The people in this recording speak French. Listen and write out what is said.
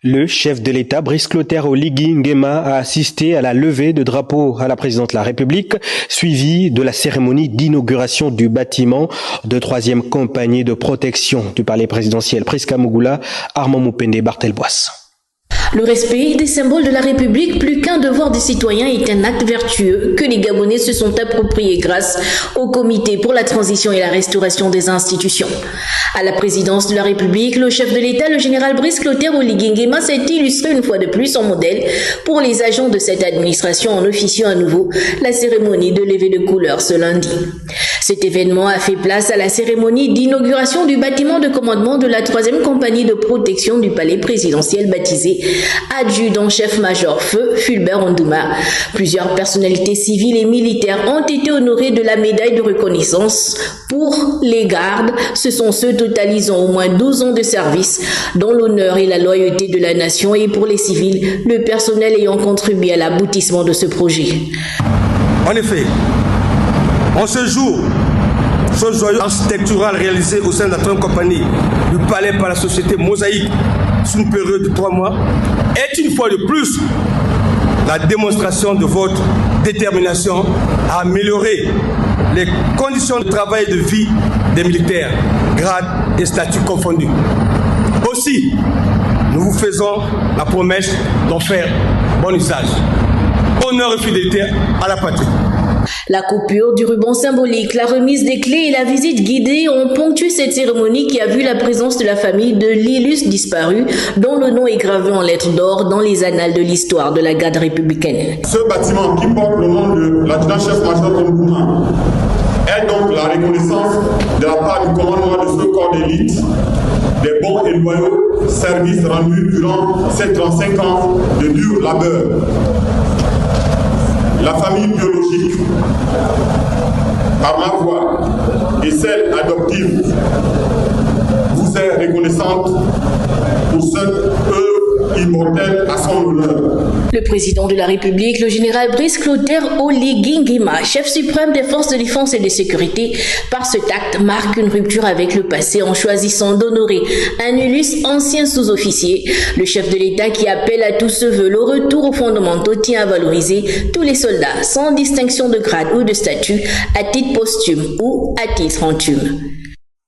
Le chef de l'État, Brice Clotaire Oligui Nguema, a assisté à la levée de drapeau à la présidente de la République, suivie de la cérémonie d'inauguration du bâtiment de 3e compagnie de protection du palais présidentiel. Priska Mugula, Armand Moupende, Barthelbois. Le respect des symboles de la République, plus qu'un devoir des citoyens, est un acte vertueux que les Gabonais se sont appropriés grâce au Comité pour la transition et la restauration des institutions. À la présidence de la République, le chef de l'État, le général Brice Clotaire Oligui Nguema, s'est illustré une fois de plus en modèle pour les agents de cette administration en officiant à nouveau la cérémonie de levée de couleurs ce lundi. Cet événement a fait place à la cérémonie d'inauguration du bâtiment de commandement de la 3e compagnie de protection du palais présidentiel baptisé Adjudant-chef-major Feu Fulbert Ondouma. Plusieurs personnalités civiles et militaires ont été honorées de la médaille de reconnaissance. Pour les gardes, ce sont ceux totalisant au moins 12 ans de service, dont l'honneur et la loyauté de la nation, et pour les civils, le personnel ayant contribué à l'aboutissement de ce projet. En effet, en ce jour, ce joyau architectural réalisé au sein de la 3e compagnie du palais par la société Mosaïque sur une période de 3 mois est une fois de plus la démonstration de votre détermination à améliorer les conditions de travail et de vie des militaires, grades et statuts confondus. Aussi, nous vous faisons la promesse d'en faire bon usage. Honneur et fidélité à la patrie. La coupure du ruban symbolique, la remise des clés et la visite guidée ont ponctué cette cérémonie qui a vu la présence de la famille de l'illustre disparu, dont le nom est gravé en lettres d'or dans les annales de l'histoire de la garde républicaine. Ce bâtiment qui porte le nom de l'adjudant-chef-major Ondouma est donc la reconnaissance de la part du commandement de ce corps d'élite des bons et loyaux services rendus durant ces 35 ans de dur labeur. La famille biologique, par ma voix et celle adoptive, vous est reconnaissante pour cette œuvre immortelle à son honneur. Le président de la République, le général Brice Clotaire Oligui Nguema, chef suprême des forces de défense et de sécurité, par cet acte marque une rupture avec le passé en choisissant d'honorer un illustre ancien sous-officier. Le chef de l'État, qui appelle à tout se veut le retour aux fondamentaux, tient à valoriser tous les soldats sans distinction de grade ou de statut, à titre posthume ou à titre anthume.